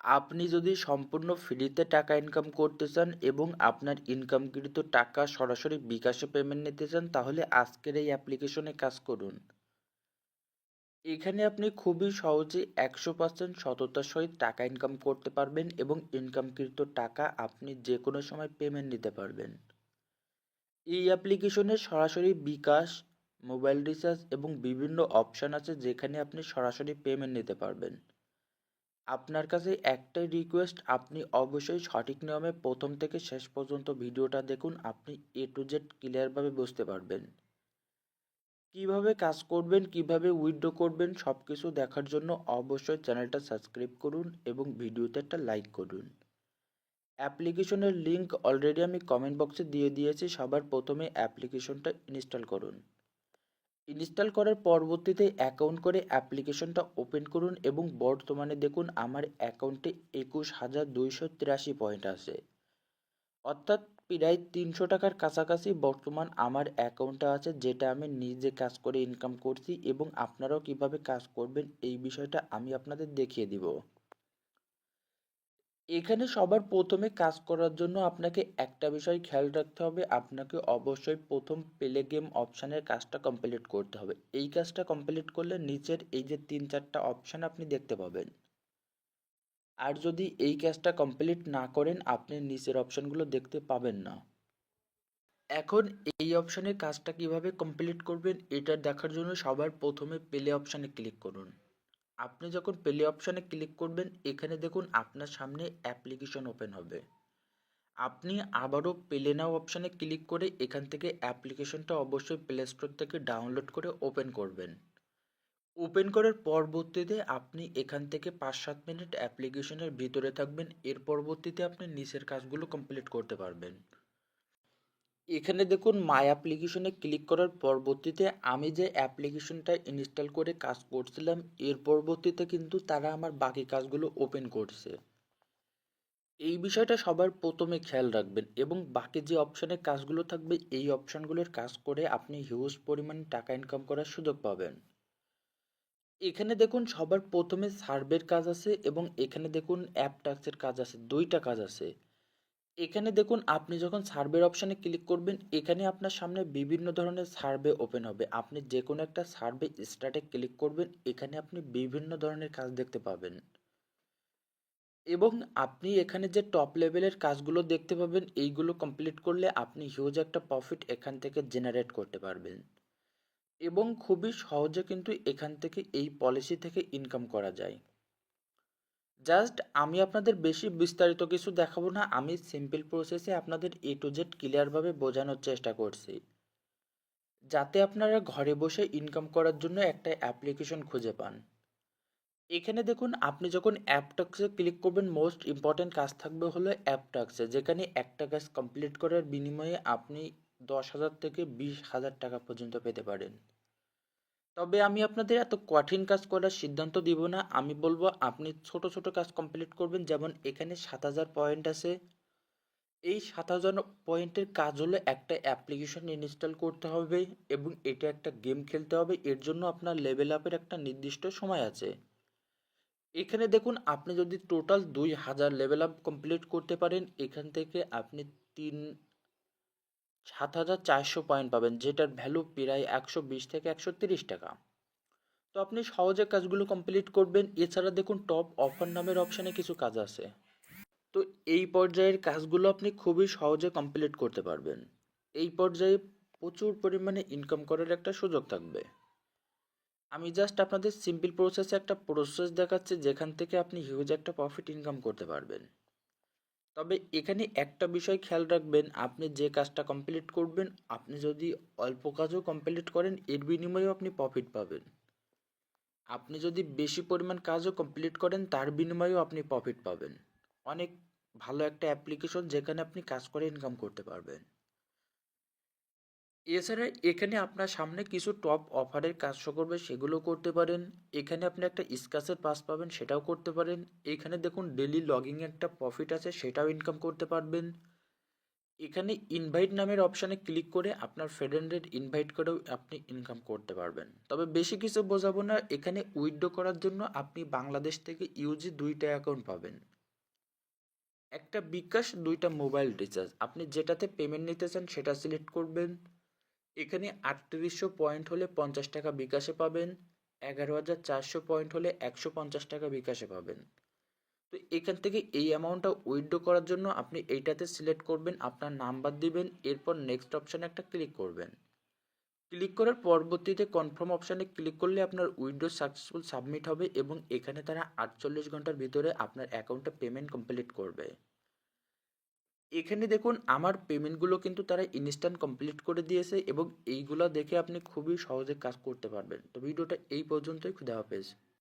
আপনি যদি সম্পূর্ণ ফ্রিতে টাকা ইনকাম করতে চান এবং আপনার ইনকামকৃত টাকা সরাসরি বিকাশে পেমেন্ট নিতে চান, তাহলে আজকের এই অ্যাপ্লিকেশনে কাজ করুন। এখানে আপনি খুবই সহজে 100% সততার সহিত টাকা ইনকাম করতে পারবেন এবং ইনকামকৃত টাকা আপনি যে কোনো সময় পেমেন্ট নিতে পারবেন। এই অ্যাপ্লিকেশনে সরাসরি বিকাশ, মোবাইল রিচার্জ এবং বিভিন্ন অপশান আছে যেখানে আপনি সরাসরি পেমেন্ট নিতে পারবেন। আপনার কাছে একটাই রিকোয়েস্ট, আপনি অবশ্যই সঠিক নিয়মে প্রথম থেকে শেষ পর্যন্ত ভিডিওটা দেখুন। আপনি A to Z ক্লিয়ারভাবে বুঝতে পারবেন। কিভাবে কাজ করবেন, কিভাবে উইথড্র করবেন, সব কিছু দেখার জন্য অবশ্যই চ্যানেলটা সাবস্ক্রাইব করুন এবং ভিডিওতে একটা লাইক করুন। অ্যাপ্লিকেশনের লিংক অলরেডি আমি কমেন্ট বক্সে দিয়ে দিয়েছি। সবার প্রথমে অ্যাপ্লিকেশনটা ইনস্টল করুন। ইনস্টল করার পরবর্তীতে অ্যাকাউন্ট করে অ্যাপ্লিকেশনটা ওপেন করুন এবং বর্তমানে দেখুন আমার অ্যাকাউন্টে 21,283 পয়েন্ট আছে, অর্থাৎ প্রায় 300 টাকার কাছাকাছি বর্তমান আমার অ্যাকাউন্টে আছে, যেটা আমি নিজে কাজ করে ইনকাম করছি এবং আপনারাও কিভাবে কাজ করবেন এই বিষয়টা আমি আপনাদের দেখিয়ে দিব। এখানে সবার প্রথমে কাজ করার জন্য আপনাকে একটা বিষয় খেয়াল রাখতে হবে, আপনাকে অবশ্যই প্রথম প্লে গেম অপশানের কাজটা কমপ্লিট করতে হবে। এই কাজটা কমপ্লিট করলে নিচের এই যে 3-4টা অপশান আপনি দেখতে পাবেন। আর যদি এই কাজটা কমপ্লিট না করেন আপনি নিচের অপশানগুলো দেখতে পাবেন না। এখন এই অপশানের কাজটা কিভাবে কমপ্লিট করবেন এটা দেখার জন্য সবার প্রথমে প্লে অপশানে ক্লিক করুন। আপনি যখন প্লে অপশানে ক্লিক করবেন এখানে দেখুন আপনার সামনে অ্যাপ্লিকেশন ওপেন হবে। আপনি আবারও প্লে নাও অপশানে ক্লিক করে এখান থেকে অ্যাপ্লিকেশনটা অবশ্যই প্লে স্টোর থেকে ডাউনলোড করে ওপেন করবেন। ওপেন করার পরবর্তীতে আপনি এখান থেকে 5-7 মিনিট অ্যাপ্লিকেশনের ভিতরে থাকবেন। এর পরবর্তীতে আপনি নিচের কাজগুলো কমপ্লিট করতে পারবেন। এখানে দেখুন মাই অ্যাপ্লিকেশনে ক্লিক করার পরবর্তীতে আমি যে অ্যাপ্লিকেশনটা ইনস্টল করে কাজ করছিলাম এর পরবর্তীতে কিন্তু তারা আমার বাকি কাজগুলো ওপেন করছে। এই বিষয়টা সবার প্রথমে খেয়াল রাখবেন এবং বাকি যে অপশানে কাজগুলো থাকবে এই অপশানগুলোর কাজ করে আপনি হিউজ পরিমাণে টাকা ইনকাম করার সুযোগ পাবেন। এখানে দেখুন সবার প্রথমে সার্ভের কাজ আছে এবং এখানে দেখুন অ্যাপ টাস্কের কাজ আছে, দুইটা কাজ আছে। এখানে দেখুন আপনি যখন সার্ভের অপশানে ক্লিক করবেন এখানে আপনার সামনে বিভিন্ন ধরনের সার্ভে ওপেন হবে। আপনি যে কোনো একটা সার্ভে স্টার্টে ক্লিক করবেন, এখানে আপনি বিভিন্ন ধরনের কাজ দেখতে পাবেন এবং আপনি এখানে যে টপ লেভেলের কাজগুলো দেখতে পাবেন এইগুলো কমপ্লিট করলে আপনি হিউজ একটা প্রফিট এখান থেকে জেনারেট করতে পারবেন এবং খুবই সহজে কিন্তু এখান থেকে এই পলিসি থেকে ইনকাম করা যায়। জাস্ট আমি আপনাদের বেশি বিস্তারিত কিছু দেখাবো না, আমি সিম্পল প্রসেসে আপনাদের A to Z ক্লিয়ারভাবে বোঝানোর চেষ্টা করছি, যাতে আপনারা ঘরে বসে ইনকাম করার জন্য একটা অ্যাপ্লিকেশন খুঁজে পান। এখানে দেখুন আপনি যখন অ্যাপ টাস্কে ক্লিক করবেন মোস্ট ইম্পর্ট্যান্ট কাজ থাকবে হলো অ্যাপ টাস্কে, যেখানে একটা কাজ কমপ্লিট করার বিনিময়ে আপনি 10,000 থেকে 20,000 টাকা পর্যন্ত পেতে পারেন। তবে আমি আপনাদের এত কঠিন কাজ করার সিদ্ধান্ত দিব না, আমি বলবো আপনি ছোট ছোট কাজ কমপ্লিট করবেন। যেমন এখানে 7,000 পয়েন্ট আছে, এই 7,000 পয়েন্টের কাজ হলো একটা অ্যাপ্লিকেশন ইনস্টল করতে হবে এবং এটা একটা গেম খেলতে হবে। এর জন্য আপনার লেভেল আপের একটা নির্দিষ্ট সময় আছে। এখানে দেখুন আপনি যদি টোটাল 2,000 লেভেল আপ কমপ্লিট করতে পারেন এখান থেকে আপনি 7,400 পয়েন্ট পাবেন, যেটার ভ্যালু প্রায় 120 থেকে 130 টাকা। তো আপনি সহজে কাজগুলো কমপ্লিট করবেন। এছাড়া দেখুন টপ অফার নামের অপশানে কিছু কাজ আছে। তো এই পর্যায়ের কাজগুলো আপনি খুবই সহজে কমপ্লিট করতে পারবেন। এই পর্যায়ে প্রচুর পরিমাণে ইনকাম করার একটা সুযোগ থাকবে। আমি জাস্ট আপনাদের সিম্পল প্রসেসে একটা প্রসেস দেখাচ্ছি যেখান থেকে আপনি হিউজ একটা প্রফিট ইনকাম করতে পারবেন। তবে এখানে একটা বিষয় খেয়াল রাখবেন, আপনি যে কাজটা কমপ্লিট করবেন আপনি যদি অল্প কাজও কমপ্লিট করেন এর বিনিময়েও আপনি প্রফিট পাবেন। আপনি যদি বেশি পরিমাণ কাজও কমপ্লিট করেন তার বিনিময়েও আপনি প্রফিট পাবেন। অনেক ভালো একটা অ্যাপ্লিকেশন যেখানে আপনি কাজ করে ইনকাম করতে পারবেন। এছাড়া এখানে আপনার সামনে কিছু টপ অফারের কাজ শো করবে, সেগুলো করতে পারেন। এখানে আপনি একটা স্ক্র্যাচের পাস পাবেন, সেটাও করতে পারেন। এখানে দেখুন ডেলি লগিং একটা প্রফিট আছে, সেটাও ইনকাম করতে পারবেন। এখানে ইনভাইট নামের অপশানে ক্লিক করে আপনার ফ্রেন্ডের ইনভাইট করেও আপনি ইনকাম করতে পারবেন। তবে বেশি কিছু বোঝাবো না, এখানে উইথড্র করার জন্য আপনি বাংলাদেশ থেকে ইউজি 2টা অ্যাকাউন্ট পাবেন। একটা বিকাশ, দুইটা মোবাইল রিচার্জ। আপনি যেটাতে পেমেন্ট নিতে চান সেটা সিলেক্ট করবেন। এখানে 3800 পয়েন্ট হলে 50 টাকা বিকাশে পাবেন, 11,400 পয়েন্ট হলে 150 টাকা বিকাশে পাবেন। তো এখান থেকে এই অ্যামাউন্টটা উইথড্র করার জন্য আপনি এইটাতে সিলেক্ট করবেন, আপনার নাম্বার দিবেন, এরপর নেক্সট অপশানে একটা ক্লিক করবেন। ক্লিক করার পরবর্তীতে কনফার্ম অপশানে ক্লিক করলে আপনার উইথড্র সাকসেসফুল সাবমিট হবে এবং এখানে তারা 48 ঘন্টার ভিতরে আপনার অ্যাকাউন্টে পেমেন্ট কমপ্লিট করবে। এখানে দেখুন আমার পেমেন্টগুলো কিন্তু তারা ইনস্ট্যান্ট কমপ্লিট করে দিয়েছে এবং এইগুলো দেখে আপনি খুবই সহজে কাজ করতে পারবেন। তো ভিডিওটা এই পর্যন্তই, খুদা হাফেজ।